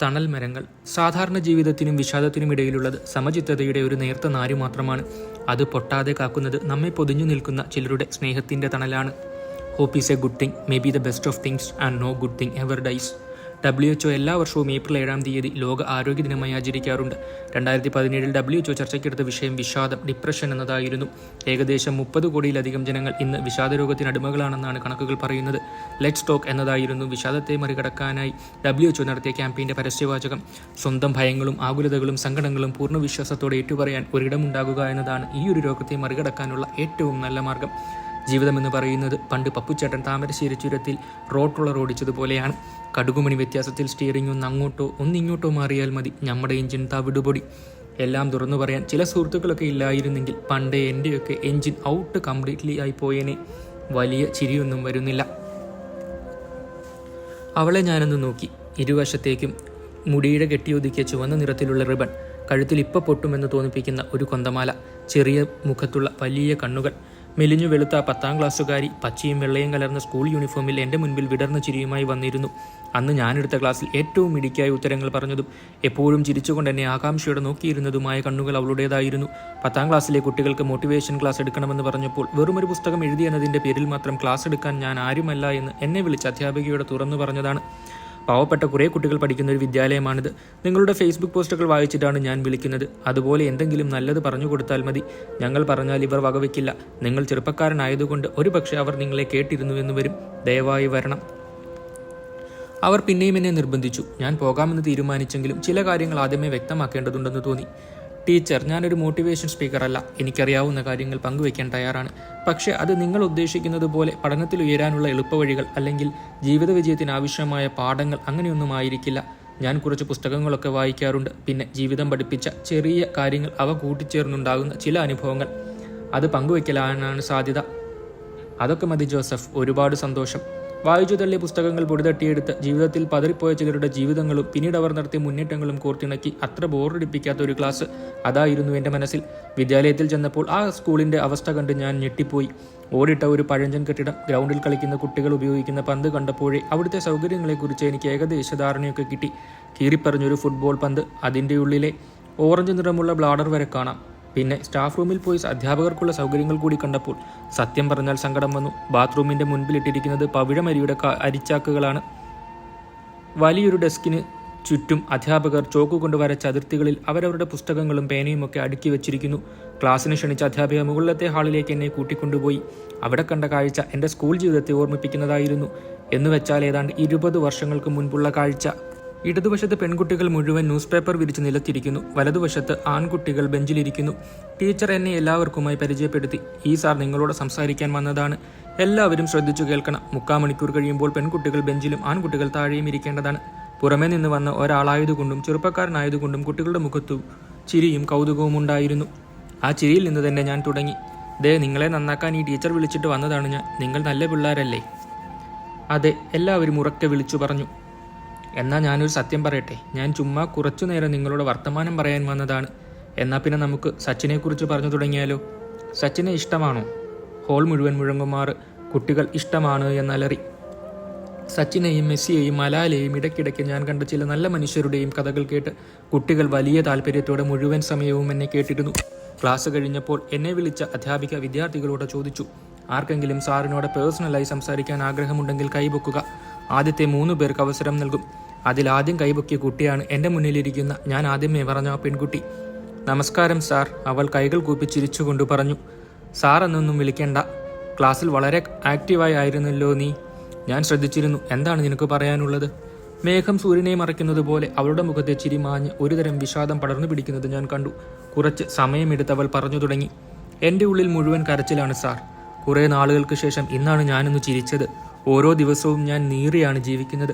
തണൽ മരങ്ങൾ സാധാരണ ജീവിതത്തിനും വിഷാദത്തിനും ഇടയിലുള്ളത് സമചിത്തതയുടെ ഒരു നേർത്ത നാരു മാത്രമാണ്. അത് പൊട്ടാതെ കാക്കുന്നത് നമ്മെ പൊതിഞ്ഞു നിൽക്കുന്ന ചിലരുടെ സ്നേഹത്തിൻ്റെ തണലാണ്. Hope is a good thing, may be the best of things and no good thing ever dies. WHO എല്ലാ വർഷവും ഏപ്രിൽ 7-ാം തീയതി ലോക ആരോഗ്യ ദിനമായി ആചരിക്കാറുണ്ട്. 2017 WHO ചർച്ചയ്ക്കെടുത്ത വിഷയം വിഷാദം, ഡിപ്രഷൻ എന്നതായിരുന്നു. ഏകദേശം 30 കോടിയിലധികം ജനങ്ങൾ ഇന്ന് വിഷാദരോഗത്തിന് അടിമകളാണെന്നാണ് കണക്കുകൾ പറയുന്നത്. ലെറ്റ്സ് ടോക്ക് എന്നതായിരുന്നു വിഷാദത്തെ മറികടക്കാനായി WHO നടത്തിയ ക്യാമ്പയിൻ്റെ പരസ്യവാചകം. സ്വന്തം ഭയങ്ങളും ആകുലതകളും സങ്കടങ്ങളും പൂർണ്ണ വിശ്വാസത്തോടെ ഏറ്റുപറയാൻ ഒരിടമുണ്ടാകുക എന്നതാണ് ഈ ഒരു രോഗത്തെ മറികടക്കാനുള്ള ഏറ്റവും നല്ല മാർഗം. ജീവിതമെന്ന് പറയുന്നത് പണ്ട് പപ്പുച്ചേട്ടൻ താമരശ്ശേരി ചുരത്തിൽ റോഡ് റോളർ ഓടിച്ചതുപോലെയാണ്. കടുകുമണി വ്യത്യാസത്തിൽ സ്റ്റിയറിംഗ് ഒന്ന് അങ്ങോട്ടോ ഒന്നിങ്ങോട്ടോ മാറിയാൽ മതി, നമ്മുടെ എഞ്ചിൻ തവിടുപൊടി. എല്ലാം തുറന്നു പറയാൻ ചില സുഹൃത്തുക്കളൊക്കെ ഇല്ലായിരുന്നെങ്കിൽ പണ്ടേ എൻ്റെയൊക്കെ എഞ്ചിൻ ഔട്ട് കംപ്ലീറ്റ്ലി ആയി പോയേനെ. വലിയ ചിരിയൊന്നും വരുന്നില്ല. അവളെ ഞാനൊന്ന് നോക്കി. ഇരുവശത്തേക്കും മുടിയുടെ കെട്ടിയൊതുക്കിയ ചുവന്ന നിറത്തിലുള്ള റിബൺ, കഴുത്തിൽ ഇപ്പം പൊട്ടുമെന്ന് തോന്നിപ്പിക്കുന്ന ഒരു കൊന്തമാല, ചെറിയ മുഖത്തുള്ള വലിയ കണ്ണുകൾ, മെലിഞ്ഞു വെളുത്ത 10-ാം ക്ലാസ്സുകാരി പച്ചയും വെള്ളയും കലർന്ന സ്കൂൾ യൂണിഫോമിൽ എൻ്റെ മുൻപിൽ വിടർന്ന ചിരിയുമായി വന്നിരുന്നു. അന്ന് ഞാനെടുത്ത ക്ലാസ്സിൽ ഏറ്റവും മിടുക്കിയായ ഉത്തരങ്ങൾ പറഞ്ഞതും എപ്പോഴും ചിരിച്ചുകൊണ്ട് എന്നെ ആകാംക്ഷയോടെ നോക്കിയിരുന്നതുമായ കണ്ണുകൾ അവളുടേതായിരുന്നു. 10-ാം ക്ലാസ്സിലെ കുട്ടികൾക്ക് മോട്ടിവേഷൻ ക്ലാസ് എടുക്കണമെന്ന് പറഞ്ഞപ്പോൾ വെറുമൊരു പുസ്തകം എഴുതി എന്നതിൻ്റെ പേരിൽ മാത്രം ക്ലാസ് എടുക്കാൻ ഞാൻ ആരുമല്ല എന്ന് എന്നെ വിളിച്ച അധ്യാപികയോട് തുറന്നു പറഞ്ഞതാണ്. പാവപ്പെട്ട കുറേ കുട്ടികൾ പഠിക്കുന്ന ഒരു വിദ്യാലയമാണിത്. നിങ്ങളുടെ ഫേസ്ബുക്ക് പോസ്റ്റുകൾ വായിച്ചിട്ടാണ് ഞാൻ വിളിക്കുന്നത്. അതുപോലെ എന്തെങ്കിലും നല്ലത് പറഞ്ഞു കൊടുത്താൽ മതി. ഞങ്ങൾ പറഞ്ഞാൽ ഇവർ വകവയ്ക്കില്ല. നിങ്ങൾ ചെറുപ്പക്കാരനായതുകൊണ്ട് ഒരുപക്ഷെ അവർ നിങ്ങളെ കേട്ടിരുന്നു എന്ന് വരും. ദയവായി വരണം. അവർ പിന്നെയും എന്നെ നിർബന്ധിച്ചു. ഞാൻ പോകാമെന്ന് തീരുമാനിച്ചെങ്കിലും ചില കാര്യങ്ങൾ ആദ്യമേ വ്യക്തമാക്കേണ്ടതുണ്ടെന്ന് തോന്നി. ടീച്ചർ, ഞാനൊരു മോട്ടിവേഷൻ സ്പീക്കറല്ല. എനിക്കറിയാവുന്ന കാര്യങ്ങൾ പങ്കുവയ്ക്കാൻ തയ്യാറാണ്. പക്ഷേ അത് നിങ്ങൾ ഉദ്ദേശിക്കുന്നത് പോലെ പഠനത്തിൽ ഉയരാനുള്ള എളുപ്പവഴികൾ അല്ലെങ്കിൽ ജീവിത വിജയത്തിന് ആവശ്യമായ പാഠങ്ങൾ അങ്ങനെയൊന്നും ആയിരിക്കില്ല. ഞാൻ കുറച്ച് പുസ്തകങ്ങളൊക്കെ വായിക്കാറുണ്ട്. പിന്നെ ജീവിതം പഠിപ്പിച്ച ചെറിയ കാര്യങ്ങൾ, അവ കൂട്ടിച്ചേർന്നുണ്ടാകുന്ന ചില അനുഭവങ്ങൾ. അത് പങ്കുവയ്ക്കലാനാണ് സാധ്യത. അതൊക്കെ മതി ജോസഫ്, ഒരുപാട് സന്തോഷം. വായിച്ചു തള്ളിയ പുസ്തകങ്ങൾ പൊടിതട്ടിയെടുത്ത് ജീവിതത്തിൽ പതറിപ്പോയ ചിലരുടെ ജീവിതങ്ങളും പിന്നീട് അവർ നടത്തിയ മുന്നേറ്റങ്ങളും കോർത്തിണക്കി അത്ര ബോറടിപ്പിക്കാത്ത ഒരു ക്ലാസ്, അതായിരുന്നു എൻ്റെ മനസ്സിൽ. വിദ്യാലയത്തിൽ ചെന്നപ്പോൾ ആ സ്കൂളിൻ്റെ അവസ്ഥ കണ്ട് ഞാൻ ഞെട്ടിപ്പോയി. ഓടിട്ട ഒരു പഴഞ്ചൻ കെട്ടിടം, ഗ്രൗണ്ടിൽ കളിക്കുന്ന കുട്ടികൾ ഉപയോഗിക്കുന്ന പന്ത് കണ്ടപ്പോഴേ അവിടുത്തെ സൗകര്യങ്ങളെക്കുറിച്ച് എനിക്ക് ഏകദേശ ധാരണയൊക്കെ കിട്ടി. കീറിപ്പറഞ്ഞൊരു ഫുട്ബോൾ പന്ത്, അതിൻ്റെ ഉള്ളിലെ ഓറഞ്ച് നിറമുള്ള ബ്ലാഡർ വരെ കാണാം. പിന്നെ സ്റ്റാഫ് റൂമിൽ പോയി അധ്യാപകർക്കുള്ള സൗകര്യങ്ങൾ കൂടി കണ്ടപ്പോൾ സത്യം പറഞ്ഞാൽ സങ്കടം വന്നു. ബാത്റൂമിൻ്റെ മുൻപിലിട്ടിരിക്കുന്നത് പവിഴമരിയുടെ അരിച്ചാക്കുകളാണ്. വലിയൊരു ഡെസ്കിന് ചുറ്റും അധ്യാപകർ ചോക്കുകൊണ്ട് വരച്ച അതിർത്തികളിൽ അവരവരുടെ പുസ്തകങ്ങളും പേനയുമൊക്കെ അടുക്കി വെച്ചിരിക്കുന്നു. ക്ലാസ്സിന് ക്ഷണിച്ച അധ്യാപിക മുകളിലത്തെ ഹാളിലേക്ക് എന്നെ കൂട്ടിക്കൊണ്ടുപോയി. അവിടെ കണ്ട കാഴ്ച എൻ്റെ സ്കൂൾ ജീവിതത്തെ ഓർമ്മിപ്പിക്കുന്നതായിരുന്നു. എന്നുവെച്ചാൽ ഏതാണ്ട് 20 വർഷങ്ങൾക്ക് മുൻപുള്ള കാഴ്ച. ഇടതുവശത്ത് പെൺകുട്ടികൾ മുഴുവൻ ന്യൂസ് പേപ്പർ വിരിച്ച് നിലത്തിരിക്കുന്നു. വലതുവശത്ത് ആൺകുട്ടികൾ ബെഞ്ചിലിരിക്കുന്നു. ടീച്ചർ എന്നെ എല്ലാവർക്കുമായി പരിചയപ്പെടുത്തി. ഈ സാർ നിങ്ങളോട് സംസാരിക്കാൻ വന്നതാണ്. എല്ലാവരും ശ്രദ്ധിച്ചു കേൾക്കണം. 3/4 മണിക്കൂർ കഴിയുമ്പോൾ പെൺകുട്ടികൾ ബെഞ്ചിലും ആൺകുട്ടികൾ താഴെയും ഇരിക്കേണ്ടതാണ്. പുറമേ നിന്ന് വന്ന ഒരാളായതുകൊണ്ടും ചെറുപ്പക്കാരനായതുകൊണ്ടും കുട്ടികളുടെ മുഖത്തു ചിരിയും കൗതുകവും ഉണ്ടായിരുന്നു. ആ ചിരിയിൽ നിന്ന് തന്നെ ഞാൻ തുടങ്ങി. ദേ, നിങ്ങളെ നന്നാക്കാൻ ഈ ടീച്ചർ വിളിച്ചിട്ട് വന്നതാണ് ഞാൻ. നിങ്ങൾ നല്ല പിള്ളേരല്ലേ? അതെ, എല്ലാവരും ഉറക്കെ വിളിച്ചു പറഞ്ഞു. എന്നാൽ ഞാനൊരു സത്യം പറയട്ടെ, ഞാൻ ചുമ്മാ കുറച്ചു നേരം നിങ്ങളോട് വർത്തമാനം പറയാൻ വന്നതാണ്. എന്നാൽ പിന്നെ നമുക്ക് സച്ചിനെക്കുറിച്ച് പറഞ്ഞു തുടങ്ങിയാലോ? സച്ചിനെ ഇഷ്ടമാണോ? ഹോൾ മുഴുവൻ മുഴങ്ങുമാറ് കുട്ടികൾ ഇഷ്ടമാണ് എന്നലറി. സച്ചിനെയും മെസ്സിയെയും മലാലെയും ഇടയ്ക്കിടയ്ക്ക് ഞാൻ കണ്ട ചില നല്ല മനുഷ്യരുടെയും കഥകൾ കേട്ട് കുട്ടികൾ വലിയ താല്പര്യത്തോടെ മുഴുവൻ സമയവും എന്നെ കേട്ടിരുന്നു. ക്ലാസ് കഴിഞ്ഞപ്പോൾ എന്നെ വിളിച്ച അധ്യാപിക വിദ്യാർത്ഥികളോട് ചോദിച്ചു, ആർക്കെങ്കിലും സാറിനോട് പേഴ്സണലായി സംസാരിക്കാൻ ആഗ്രഹമുണ്ടെങ്കിൽ കൈപൊക്കുക. ആദ്യത്തെ 3 പേർക്ക് അവസരം നൽകും. അതിലാദ്യം കൈപൊക്കിയ കുട്ടിയാണ് എൻ്റെ മുന്നിലിരിക്കുന്ന ഞാൻ ആദ്യമേ പറഞ്ഞ ആ പെൺകുട്ടി. നമസ്കാരം സാർ, അവൾ കൈകൾ കൂപ്പി ചിരിച്ചുകൊണ്ട് പറഞ്ഞു. സാർ എന്നൊന്നും വിളിക്കേണ്ട. ക്ലാസ്സിൽ വളരെ ആക്റ്റീവായി ആയിരുന്നല്ലോ നീ. ഞാൻ ശ്രദ്ധിച്ചിരുന്നു. എന്താണ് നിനക്ക് പറയാനുള്ളത്? മേഘം സൂര്യനെ മറയ്ക്കുന്നത് പോലെ അവളുടെ മുഖത്തെ ചിരി മാഞ്ഞ് ഒരുതരം വിഷാദം പടർന്നു പിടിക്കുന്നത് ഞാൻ കണ്ടു. കുറച്ച് സമയമെടുത്ത് അവൾ പറഞ്ഞു തുടങ്ങി. എൻ്റെ ഉള്ളിൽ മുഴുവൻ കരച്ചിലാണ് സാർ. കുറേ നാളുകൾക്ക് ശേഷം ഇന്നാണ് ഞാനൊന്ന് ചിരിച്ചത്. ഓരോ ദിവസവും ഞാൻ നീറിയാണ് ജീവിക്കുന്നത്.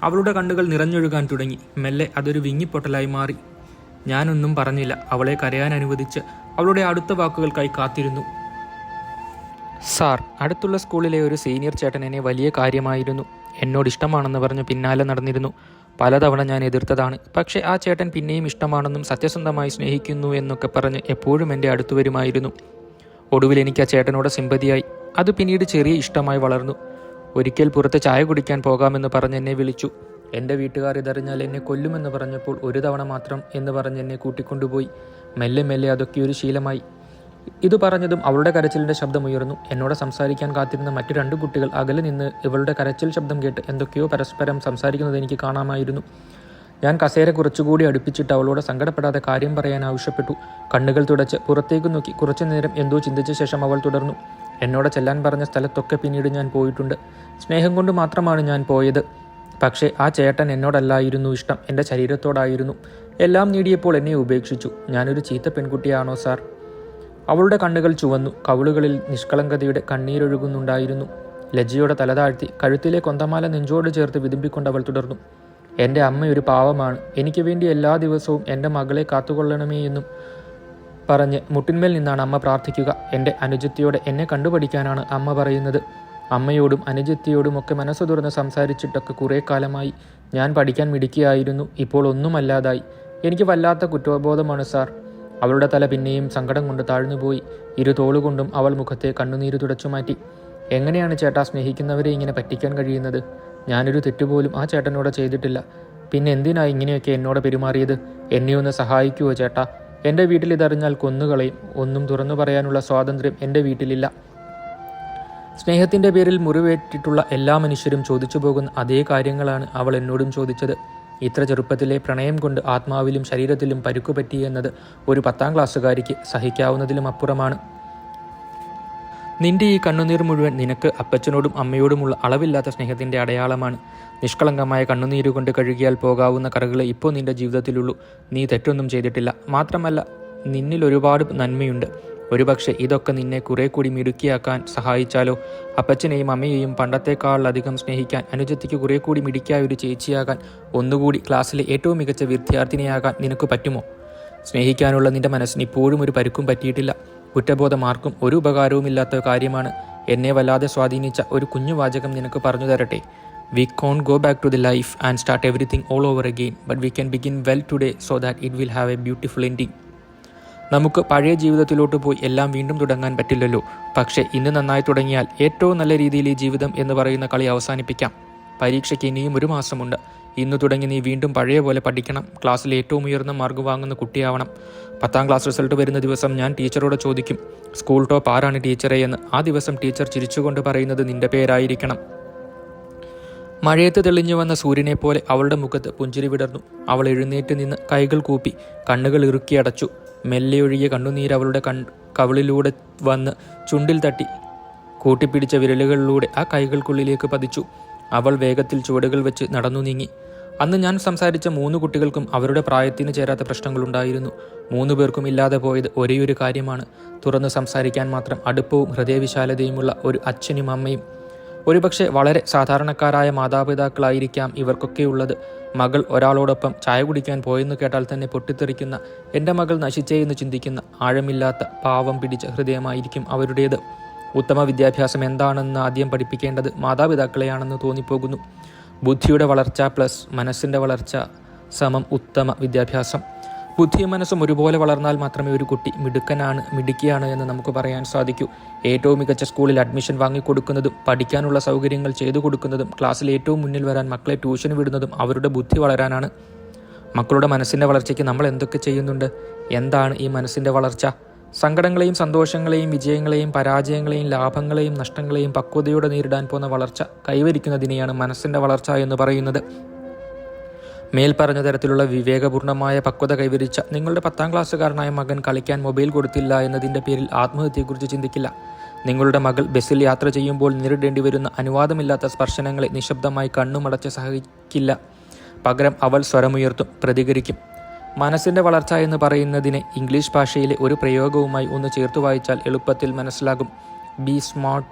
അവളുടെ കണ്ണുകൾ നിറഞ്ഞൊഴുകാൻ തുടങ്ങി. മെല്ലെ അതൊരു വിങ്ങിപ്പൊട്ടലായി മാറി. ഞാനൊന്നും പറഞ്ഞില്ല. അവളെ കരയാൻ അനുവദിച്ച് അവളുടെ അടുത്ത വാക്കുകൾക്കായി കാത്തിരുന്നു. സാർ, അടുത്തുള്ള സ്കൂളിലെ ഒരു സീനിയർ ചേട്ടൻ എന്നെ വലിയ കാര്യമായിരുന്നു. എന്നോട് ഇഷ്ടമാണെന്ന് പറഞ്ഞ് പിന്നാലെ നടന്നിരുന്നു. പലതവണ ഞാൻ എതിർത്തതാണ്. പക്ഷേ ആ ചേട്ടൻ പിന്നെയും ഇഷ്ടമാണെന്നും സത്യസന്ധമായി സ്നേഹിക്കുന്നു എന്നൊക്കെ പറഞ്ഞ് എപ്പോഴും എൻ്റെ അടുത്തു വരുമായിരുന്നു. ഒടുവിൽ എനിക്ക് ആ ചേട്ടനോട് സിമ്പതിയായി. അത് പിന്നീട് ചെറിയ ഇഷ്ടമായി വളർന്നു. ഒരിക്കൽ പുറത്ത് ചായ കുടിക്കാൻ പോകാമെന്ന് പറഞ്ഞ് എന്നെ വിളിച്ചു. എൻ്റെ വീട്ടുകാർ ഇതറിഞ്ഞാൽ എന്നെ കൊല്ലുമെന്ന് പറഞ്ഞപ്പോൾ ഒരു തവണ മാത്രം എന്ന് പറഞ്ഞ് എന്നെ കൂട്ടിക്കൊണ്ടുപോയി. മെല്ലെ മെല്ലെ അതൊക്കെ ഒരു ശീലമായി. ഇത് പറഞ്ഞതും അവളുടെ കരച്ചിലിൻ്റെ ശബ്ദമുയർന്നു. എന്നോട് സംസാരിക്കാൻ കാത്തിരുന്ന മറ്റു 2 കുട്ടികൾ അകലെ നിന്ന് ഇവളുടെ കരച്ചിൽ ശബ്ദം കേട്ട് എന്തൊക്കെയോ പരസ്പരം സംസാരിക്കുന്നത് എനിക്ക് കാണാമായിരുന്നു. ഞാൻ കസേര കുറച്ചുകൂടി അടുപ്പിച്ചിട്ട് അവളോട് സങ്കടപ്പെടാതെ കാര്യം പറയാൻ ആവശ്യപ്പെട്ടു. കണ്ണുകൾ തുടച്ച് പുറത്തേക്ക് നോക്കി കുറച്ചു നേരം എന്തോ ചിന്തിച്ച ശേഷം അവൾ തുടർന്നു. എന്നോട് ചെല്ലാൻ പറഞ്ഞ സ്ഥലത്തൊക്കെ പിന്നീട് ഞാൻ പോയിട്ടുണ്ട്. സ്നേഹം കൊണ്ട് മാത്രമാണ് ഞാൻ പോയത്. പക്ഷേ ആ ചേട്ടൻ എന്നോടല്ലായിരുന്നു ഇഷ്ടം, എൻ്റെ ശരീരത്തോടായിരുന്നു. എല്ലാം നേടിയപ്പോൾ എന്നെ ഉപേക്ഷിച്ചു. ഞാനൊരു ചീത്ത പെൺകുട്ടിയാണോ സാർ? അവളുടെ കണ്ണുകൾ ചുവന്നു. കവിളുകളിൽ നിഷ്കളങ്കതയുടെ കണ്ണീരൊഴുകുന്നുണ്ടായിരുന്നു. ലജ്ജയോടെ തലതാഴ്ത്തി കഴുത്തിലെ കൊന്തമാല നെഞ്ചോട് ചേർത്ത് വിതുമ്പിക്കൊണ്ട് അവൾ തുടർന്നു. എൻ്റെ അമ്മ ഒരു പാവമാണ്. എനിക്ക് വേണ്ടി എല്ലാ ദിവസവും എൻ്റെ മകളെ കാത്തുകൊള്ളണമേ എന്നും പറഞ്ഞ് മുട്ടിന്മേൽ നിന്നാണ് അമ്മ പ്രാർത്ഥിക്കുക. എൻ്റെ അനുജത്തിയോടെ എന്നെ കണ്ടുപഠിക്കാനാണ് അമ്മ പറയുന്നത്. അമ്മയോടും അനുജത്തിയോടുമൊക്കെ മനസ്സ് തുറന്ന് സംസാരിച്ചിട്ടൊക്കെ കുറേ കാലമായി. ഞാൻ പഠിക്കാൻ മിടുക്കിയായിരുന്നു. ഇപ്പോൾ ഒന്നുമല്ലാതായി. എനിക്ക് വല്ലാത്ത കുറ്റബോധമാണ് സാർ. അവളുടെ തല പിന്നെയും സങ്കടം കൊണ്ട് താഴ്ന്നുപോയി. തോളുകൊണ്ടും അവൾ മുഖത്തെ കണ്ണുനീര് തുടച്ചു മാറ്റി. എങ്ങനെയാണ് ചേട്ടാ സ്നേഹിക്കുന്നവരെ ഇങ്ങനെ പറ്റിക്കാൻ കഴിയുന്നത്? ഞാനൊരു തെറ്റുപോലും ആ ചേട്ടനോട് ചെയ്തിട്ടില്ല. പിന്നെ എന്തിനാ ഇങ്ങനെയൊക്കെ എന്നോട് പെരുമാറിയത്? എന്നെ ഒന്ന് സഹായിക്കുമോ ചേട്ടാ? എൻ്റെ വീട്ടിൽ ഇതറിഞ്ഞാൽ കൊന്നുകളയും. ഒന്നും തുറന്നു പറയാനുള്ള സ്വാതന്ത്ര്യം എൻ്റെ വീട്ടിലില്ല. സ്നേഹത്തിൻ്റെ പേരിൽ മുറിവേറ്റിട്ടുള്ള എല്ലാ മനുഷ്യരും ചോദിച്ചു പോകുന്ന അതേ കാര്യങ്ങളാണ് അവൾ എന്നോടും ചോദിച്ചത്. ഇത്ര ചെറുപ്പത്തിലെ പ്രണയം കൊണ്ട് ആത്മാവിലും ശരീരത്തിലും പരുക്കുപറ്റി എന്നത് ഒരു 10ാം ക്ലാസ്സുകാരിക്ക് സഹിക്കാവുന്നതിലും അപ്പുറമാണ്. നിന്റെ ഈ കണ്ണുനീർ മുഴുവൻ നിനക്ക് അപ്പച്ചനോടും അമ്മയോടുമുള്ള അളവില്ലാത്ത സ്നേഹത്തിൻ്റെ അടയാളമാണ്. നിഷ്കളങ്കമായ കണ്ണുനീരുകൊണ്ട് കഴുകിയാൽ പോകാവുന്ന കറകളെ ഇപ്പോൾ നിന്റെ ജീവിതത്തിലുള്ളൂ. നീ തെറ്റൊന്നും ചെയ്തിട്ടില്ല. മാത്രമല്ല, നിന്നിൽ ഒരുപാട് നന്മയുണ്ട്. ഒരുപക്ഷെ ഇതൊക്കെ നിന്നെ കുറെ കൂടി മിടുക്കിയാക്കാൻ സഹായിച്ചാലോ? അപ്പച്ചനെയും അമ്മയെയും പണ്ടത്തെക്കാളധികം സ്നേഹിക്കാൻ, അനുജത്തിക്ക് കുറെ കൂടി മിടുക്കിയായ ഒരു ചേച്ചിയാകാൻ, ഒന്നുകൂടി ക്ലാസ്സിലെ ഏറ്റവും മികച്ച വിദ്യാർത്ഥിനിയാകാൻ നിനക്ക് പറ്റുമോ? സ്നേഹിക്കാനുള്ള നിന്റെ മനസ്സിന് ഇപ്പോഴും ഒരു പരുക്കും പറ്റിയിട്ടില്ല. കുറ്റബോധം ആർക്കും ഒരു ഉപകാരവുമില്ലാത്ത കാര്യമാണ്. എന്നെ വല്ലാതെ സ്വാധീനിച്ച ഒരു കുഞ്ഞു വാചകം നിനക്ക് പറഞ്ഞു തരട്ടെ. We can't go back to the life and start everything all over again, but we can begin well today so that it will have a beautiful ending. നമുക്ക് പഴയ ജീവിതത്തിലോട്ട് പോയി എല്ലാം വീണ്ടും തുടങ്ങാൻ പറ്റില്ലല്ലോ. പക്ഷേ ഇന്ന് നന്നായി തുടങ്ങിയാൽ ഏറ്റവും നല്ല രീതിയിൽ ഈ ജീവിതം എന്ന് പറയുന്ന കളി അവസാനിപ്പിക്കാം. പരീക്ഷയ്ക്ക് ഇനിയും 1 മാസമുണ്ട്. ഇന്ന് തുടങ്ങി നീ വീണ്ടും പഴയ പോലെ പഠിക്കണം. ക്ലാസ്സിൽ ഏറ്റവും ഉയർന്ന മാർക്ക് വാങ്ങുന്ന കുട്ടിയാവണം. 10ാം ക്ലാസ് റിസൾട്ട് വരുന്ന ദിവസം ഞാൻ ടീച്ചറോട് ചോദിക്കും, സ്കൂൾ ടോപ്പ് ആരാണ് ടീച്ചറെ എന്ന്. ആ ദിവസം ടീച്ചർ ചിരിച്ചുകൊണ്ട് പറയുന്നത് നിന്റെ പേരായിരിക്കണം. മഴയത്ത് തെളിഞ്ഞു വന്ന സൂര്യനെ പോലെ അവളുടെ മുഖത്ത് പുഞ്ചിരി വിടർന്നു. അവൾ എഴുന്നേറ്റ് നിന്ന് കൈകൾ കൂപ്പി കണ്ണുകൾ ഇറുക്കിയടച്ചു. മെല്ലെയൊഴുകിയ കണ്ണുനീര് അവളുടെ കവിളിലൂടെ വന്ന് ചുണ്ടിൽ തട്ടി കൂട്ടിപ്പിടിച്ച വിരലുകളിലൂടെ ആ കൈകൾക്കുള്ളിലേക്ക് പതിച്ചു. അവൾ വേഗത്തിൽ ചുവടുകൾ വെച്ച് നടന്നു നീങ്ങി. അന്ന് ഞാൻ സംസാരിച്ച 3 കുട്ടികൾക്കും അവരുടെ പ്രായത്തിന് ചേരാത്ത പ്രശ്നങ്ങളുണ്ടായിരുന്നു. 3 പേർക്കും ഇല്ലാതെ പോയത് ഒരേയൊരു കാര്യമാണ്, തുറന്നു സംസാരിക്കാൻ മാത്രം അടുപ്പവും ഹൃദയവിശാലതയുമുള്ള ഒരു അച്ഛനും അമ്മയും. ഒരുപക്ഷെ വളരെ സാധാരണക്കാരായ മാതാപിതാക്കളായിരിക്കാം ഇവർക്കൊക്കെയുള്ളത്. മകൾ ഒരാളോടൊപ്പം ചായ കുടിക്കാൻ പോയെന്ന് കേട്ടാൽ തന്നെ പൊട്ടിത്തെറിക്കുന്ന, എൻ്റെ മകൾ നശിച്ചേ എന്ന് ചിന്തിക്കുന്ന ആഴമില്ലാത്ത പാവം പിടിച്ച ഹൃദയമായിരിക്കും അവരുടേത്. ഉത്തമ വിദ്യാഭ്യാസം എന്താണെന്ന് ആദ്യം പഠിപ്പിക്കേണ്ടത് മാതാപിതാക്കളെയാണെന്ന് തോന്നിപ്പോകുന്നു. ബുദ്ധിയുടെ വളർച്ച പ്ലസ് മനസ്സിൻ്റെ വളർച്ച സമം ഉത്തമ വിദ്യാഭ്യാസം. ബുദ്ധിയും മനസ്സും ഒരുപോലെ വളർന്നാൽ മാത്രമേ ഒരു കുട്ടി മിടുക്കിയാണ് എന്ന് നമുക്ക് പറയാൻ സാധിക്കൂ. ഏറ്റവും മികച്ച സ്കൂളിൽ അഡ്മിഷൻ വാങ്ങിക്കൊടുക്കുന്നതും പഠിക്കാനുള്ള സൗകര്യങ്ങൾ ചെയ്തു കൊടുക്കുന്നതും ക്ലാസ്സിൽ ഏറ്റവും മുന്നിൽ വരാൻ മക്കളെ ട്യൂഷന് വിടുന്നതും അവരുടെ ബുദ്ധി വളരാനാണ്. മക്കളുടെ മനസ്സിൻ്റെ വളർച്ചയ്ക്ക് നമ്മൾ എന്തൊക്കെ ചെയ്യുന്നുണ്ട്? എന്താണ് ഈ മനസ്സിൻ്റെ വളർച്ച? സങ്കടങ്ങളെയും സന്തോഷങ്ങളെയും വിജയങ്ങളെയും പരാജയങ്ങളെയും ലാഭങ്ങളെയും നഷ്ടങ്ങളെയും പക്വതയോടെ നേരിടാൻ പോകുന്ന വളർച്ച കൈവരിക്കുന്നതിനെയാണ് മനസ്സിൻ്റെ വളർച്ച എന്ന് പറയുന്നത്. മേൽപ്പറഞ്ഞ തരത്തിലുള്ള വിവേകപൂർണമായ പക്വത കൈവരിച്ച നിങ്ങളുടെ 10ാം ക്ലാസ്സുകാരനായ മകൻ കളിക്കാൻ മൊബൈൽ കൊടുത്തില്ല എന്നതിൻ്റെ പേരിൽ ആത്മഹത്യയെക്കുറിച്ച് ചിന്തിക്കില്ല. നിങ്ങളുടെ മകൾ ബസ്സിൽ യാത്ര ചെയ്യുമ്പോൾ നേരിടേണ്ടി വരുന്ന അനുവാദമില്ലാത്ത സ്പർശനങ്ങളെ നിശബ്ദമായി കണ്ണുമടച്ച് സഹിക്കില്ല. പകരം അവൾ സ്വരമുയർത്തും, പ്രതികരിക്കും. മനസ്സിൻ്റെ വളർച്ച എന്ന് പറയുന്നതിനെ ഇംഗ്ലീഷ് ഭാഷയിലെ ഒരു പ്രയോഗവുമായി ഒന്ന് ചേർത്ത് വായിച്ചാൽ എളുപ്പത്തിൽ മനസ്സിലാകും. B smart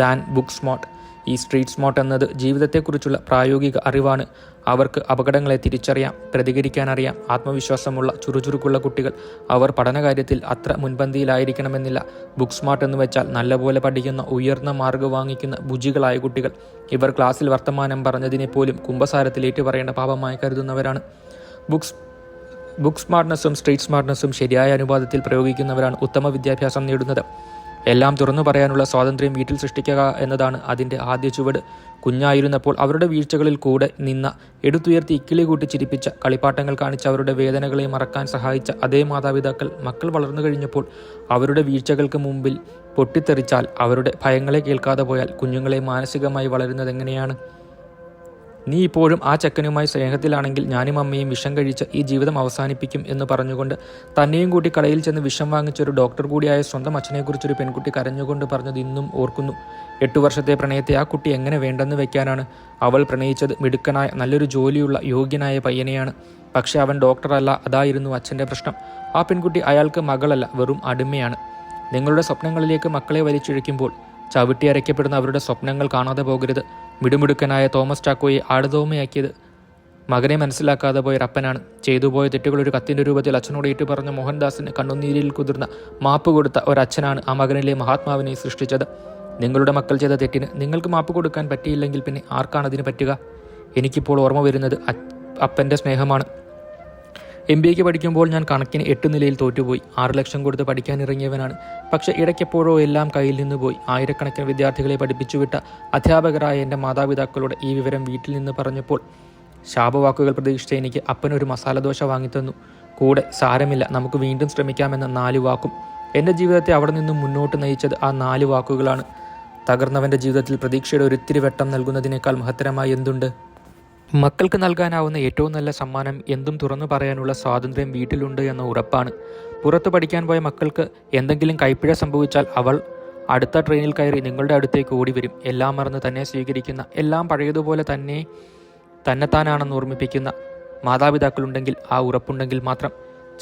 than book smart. ഈ സ്ട്രീറ്റ് സ്മാർട്ട് എന്നത് ജീവിതത്തെക്കുറിച്ചുള്ള പ്രായോഗിക അറിവാണ്. അവർക്ക് അപകടങ്ങളെ തിരിച്ചറിയാം, പ്രതികരിക്കാനറിയാം. ആത്മവിശ്വാസമുള്ള ചുറുചുറുക്കുള്ള കുട്ടികൾ. അവർ പഠനകാര്യത്തിൽ അത്ര മുൻപന്തിയിലായിരിക്കണമെന്നില്ല. ബുക്ക് സ്മാർട്ട് എന്ന് വെച്ചാൽ നല്ലപോലെ പഠിക്കുന്ന, ഉയർന്ന മാർക്ക് വാങ്ങിക്കുന്ന ബുജികളായ കുട്ടികൾ. ഇവർ ക്ലാസ്സിൽ വർത്തമാനം പറഞ്ഞതിനെ പോലും കുമ്പസാരത്തിൽ ഏറ്റുപറയേണ്ട പാപമായി കരുതുന്നവരാണ്. ബുക്ക് സ്മാർട്ട്നെസ്സും സ്ട്രീറ്റ് സ്മാർട്ട്നെസ്സും ശരിയായ അനുപാതത്തിൽ പ്രയോഗിക്കുന്നവരാണ് ഉത്തമ വിദ്യാഭ്യാസം നേടുന്നത്. എല്ലാം തുറന്നു പറയാനുള്ള സ്വാതന്ത്ര്യം വീട്ടിൽ സൃഷ്ടിക്കുക എന്നതാണ് അതിൻ്റെ ആദ്യ ചുവട്. കുഞ്ഞായിരുന്നപ്പോൾ അവരുടെ വീഴ്ചകളിൽ കൂടെ നിന്ന, എടുത്തുയർത്തി ഇക്കിളി കൂട്ടി ചിരിപ്പിച്ച, കളിപ്പാട്ടങ്ങൾ കാണിച്ച് അവരുടെ വേദനകളെ മറക്കാൻ സഹായിച്ച അതേ മാതാപിതാക്കൾ മക്കൾ വളർന്നു കഴിഞ്ഞപ്പോൾ അവരുടെ വീഴ്ചകൾക്ക് മുമ്പിൽ പൊട്ടിത്തെറിച്ചാൽ, അവരുടെ ഭയങ്ങളെ കേൾക്കാതെ പോയാൽ കുഞ്ഞുങ്ങളെ മാനസികമായി വളരുന്നതെങ്ങനെയാണ്? നീ ഇപ്പോഴും ആ ചെക്കനുമായി സ്നേഹത്തിലാണെങ്കിൽ ഞാനും അമ്മയും വിഷം കഴിച്ച് ഈ ജീവിതം അവസാനിപ്പിക്കും എന്ന് പറഞ്ഞുകൊണ്ട് തന്നെയും കൂട്ടി കടയിൽ ചെന്ന് വിഷം വാങ്ങിച്ചൊരു ഡോക്ടർ കൂടിയായ സ്വന്തം അച്ഛനെക്കുറിച്ചൊരു പെൺകുട്ടി കരഞ്ഞുകൊണ്ട് പറഞ്ഞത് ഇന്നും ഓർക്കുന്നു. 8 വർഷത്തെ പ്രണയത്തെ ആ കുട്ടി എങ്ങനെ വേണ്ടെന്ന് വെക്കാനാണ്? അവൾ പ്രണയിച്ചത് മിടുക്കനായ, നല്ലൊരു ജോലിയുള്ള, യോഗ്യനായ പയ്യനെയാണ്. പക്ഷെ അവൻ ഡോക്ടറല്ല. അതായിരുന്നു അച്ഛൻ്റെ പ്രശ്നം. ആ പെൺകുട്ടി അയാൾക്ക് മകളല്ല, വെറും അടിമയാണ്. നിങ്ങളുടെ സ്വപ്നങ്ങളിലേക്ക് മക്കളെ വലിച്ചിഴയ്ക്കുമ്പോൾ ചവിട്ടി അരയ്ക്കപ്പെടുന്ന അവരുടെ സ്വപ്നങ്ങൾ കാണാതെ പോകരുത്. മിടുമിടുക്കനായ തോമസ് ചാക്കോയെ ആടുതോമയാക്കിയത് മകനെ മനസ്സിലാക്കാതെ പോയൊരപ്പനാണ്. ചെയ്തുപോയ തെറ്റുകൾ ഒരു കത്തിൻ്റെ രൂപത്തിൽ അച്ഛനോട് ഏറ്റുപറഞ്ഞ മോഹൻദാസിന് കണ്ണുനീരിൽ കുതിർന്ന മാപ്പ് കൊടുത്ത ഒരച്ഛനാണ് ആ മകനിലെ മഹാത്മാവിനെ സൃഷ്ടിച്ചത്. നിങ്ങളുടെ മക്കൾ ചെയ്ത തെറ്റിന് നിങ്ങൾക്ക് മാപ്പ് കൊടുക്കാൻ പറ്റിയില്ലെങ്കിൽ പിന്നെ ആർക്കാണ് അതിന് പറ്റുക? എനിക്കിപ്പോൾ ഓർമ്മ വരുന്നത് അപ്പൻ്റെ സ്നേഹമാണ്. MBAക്ക് പഠിക്കുമ്പോൾ ഞാൻ കണക്കിന് 8 നിലയിൽ തോറ്റുപോയി. 6 ലക്ഷം കൊടുത്ത് പഠിക്കാനിറങ്ങിയവനാണ്. പക്ഷേ ഇടയ്ക്കെപ്പോഴോ എല്ലാം കയ്യിൽ നിന്ന് പോയി. ആയിരക്കണക്കിന് വിദ്യാർത്ഥികളെ പഠിപ്പിച്ചുവിട്ട അധ്യാപകരായ എൻ്റെ മാതാപിതാക്കളോട് ഈ വിവരം വീട്ടിൽ നിന്ന് പറഞ്ഞപ്പോൾ ശാപവാക്കുകൾ പ്രതീക്ഷിച്ച എനിക്ക് അപ്പനൊരു മസാലദോശ വാങ്ങിത്തന്നു. കൂടെ സാരമില്ല, നമുക്ക് വീണ്ടും ശ്രമിക്കാമെന്ന 4 വാക്കും. എൻ്റെ ജീവിതത്തെ അവിടെ നിന്നും മുന്നോട്ട് നയിച്ചത് ആ 4 വാക്കുകളാണ്. തകർന്നവൻ്റെ ജീവിതത്തിൽ പ്രതീക്ഷയുടെ ഒരിത്തിരി വെട്ടം നൽകുന്നതിനേക്കാൾ മഹത്തരമായി എന്തുണ്ട്? മക്കൾക്ക് നൽകാനാവുന്ന ഏറ്റവും നല്ല സമ്മാനം എന്തും തുറന്നു പറയാനുള്ള സ്വാതന്ത്ര്യം വീട്ടിലുണ്ട് എന്ന ഉറപ്പാണ്. പുറത്ത് പഠിക്കാൻ പോയ മക്കൾക്ക് എന്തെങ്കിലും കൈപ്പിഴ സംഭവിച്ചാൽ അവൾ അടുത്ത ട്രെയിനിൽ കയറി നിങ്ങളുടെ അടുത്തേക്ക് ഓടി വരും. എല്ലാം മറന്ന് തന്നെ സ്വീകരിക്കുന്ന, എല്ലാം പഴയതുപോലെ തന്നെത്താനാണെന്ന് ഓർമ്മിപ്പിക്കുന്ന മാതാപിതാക്കളുണ്ടെങ്കിൽ, ആ ഉറപ്പുണ്ടെങ്കിൽ മാത്രം.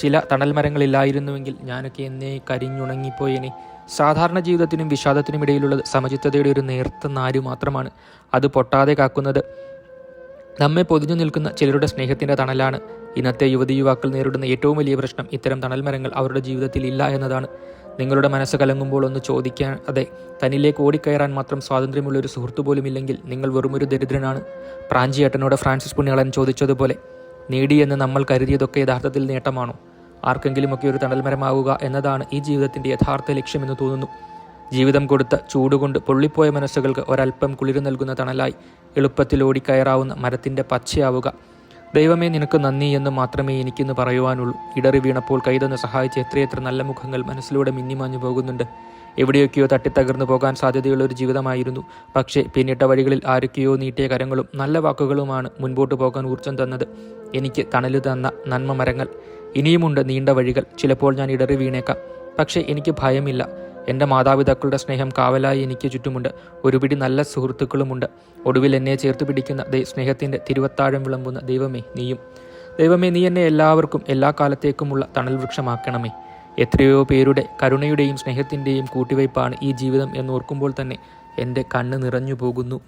ചില തണൽമരങ്ങളില്ലായിരുന്നുവെങ്കിൽ ഞാനൊക്കെ എന്നേ കരിഞ്ഞുണങ്ങിപ്പോയേനെ. സാധാരണ ജീവിതത്തിനും വിഷാദത്തിനുമിടയിലുള്ളത് സമചിത്തതയുടെ ഒരു നേർത്ത നാരു മാത്രമാണ്. അത് പൊട്ടാതെ കാക്കുന്നത് നമ്മെ പൊതിഞ്ഞു നിൽക്കുന്ന ചിലരുടെ സ്നേഹത്തിൻ്റെ തണലാണ്. ഇന്നത്തെ യുവതിയുവാക്കൾ നേരിടുന്ന ഏറ്റവും വലിയ പ്രശ്നം ഇത്തരം തണൽമരങ്ങൾ അവരുടെ ജീവിതത്തിൽ ഇല്ല എന്നതാണ്. നിങ്ങളുടെ മനസ്സ് കലങ്ങുമ്പോൾ ഒന്ന് ചോദിക്കാതെ തന്നിലേക്ക് ഓടിക്കയറാൻ മാത്രം സ്വാതന്ത്ര്യമുള്ളൊരു സുഹൃത്തു പോലുമില്ലെങ്കിൽ നിങ്ങൾ വെറുമൊരു ദരിദ്രനാണ്. പ്രാഞ്ചിയേട്ടനോട് ഫ്രാൻസിസ് പുണ്യാളൻ ചോദിച്ചതുപോലെ, നേടിയെന്ന് നമ്മൾ കരുതിയതൊക്കെ യഥാർത്ഥത്തിൽ നേട്ടമാണോ? ആർക്കെങ്കിലുമൊക്കെ ഒരു തണൽമരമാവുക എന്നതാണ് ഈ ജീവിതത്തിൻ്റെ യഥാർത്ഥ ലക്ഷ്യമെന്ന് തോന്നുന്നു. ജീവിതം കൊടുത്ത ചൂടുകൊണ്ട് പൊള്ളിപ്പോയ മനസ്സുകൾക്ക് ഒരല്പം കുളിര് നൽകുന്ന തണലായി എളുപ്പത്തിൽ ഓടിക്കയറാവുന്ന മരത്തിൻ്റെ പച്ചയാവുക. ദൈവമേ, നിനക്ക് നന്ദി എന്ന് മാത്രമേ എനിക്കിന്ന് പറയുവാനുള്ളൂ. ഇടറി വീണപ്പോൾ കൈതന്ന് സഹായിച്ച എത്രയെത്ര നല്ല മുഖങ്ങൾ മനസ്സിലൂടെ മിന്നിമാഞ്ഞു പോകുന്നുണ്ട്. എവിടെയൊക്കെയോ തട്ടിത്തകർന്നു പോകാൻ സാധ്യതയുള്ള ഒരു ജീവിതമായിരുന്നു. പക്ഷേ പിന്നിട്ട വഴികളിൽ ആരൊക്കെയോ നീട്ടിയ കരങ്ങളും നല്ല വാക്കുകളുമാണ് മുൻപോട്ട് പോകാൻ ഊർജ്ജം തന്നത്. എനിക്ക് തണല് തന്ന നന്മ മരങ്ങൾ. ഇനിയുമുണ്ട് നീണ്ട വഴികൾ. ചിലപ്പോൾ ഞാൻ ഇടറി വീണേക്കാം, പക്ഷേ എനിക്ക് ഭയമില്ല. എൻ്റെ മാതാപിതാക്കളുടെ സ്നേഹം കാവലായി എനിക്ക് ചുറ്റുമുണ്ട്. ഒരു പിടി നല്ല സുഹൃത്തുക്കളുമുണ്ട്. ഒടുവിൽ എന്നെ ചേർത്ത് പിടിക്കുന്ന സ്നേഹത്തിൻ്റെ തിരുവത്താഴം വിളമ്പുന്ന ദൈവമേ നീയും. ദൈവമേ, നീ എന്നെ എല്ലാവർക്കും എല്ലാ കാലത്തേക്കുമുള്ള തണൽ വൃക്ഷമാക്കണമേ. എത്രയോ പേരുടെ കരുണയുടെയും സ്നേഹത്തിൻ്റെയും കൂട്ടിവയ്പ്പാണ് ഈ ജീവിതം എന്നോർക്കുമ്പോൾ തന്നെ എൻ്റെ കണ്ണ് നിറഞ്ഞു പോകുന്നു.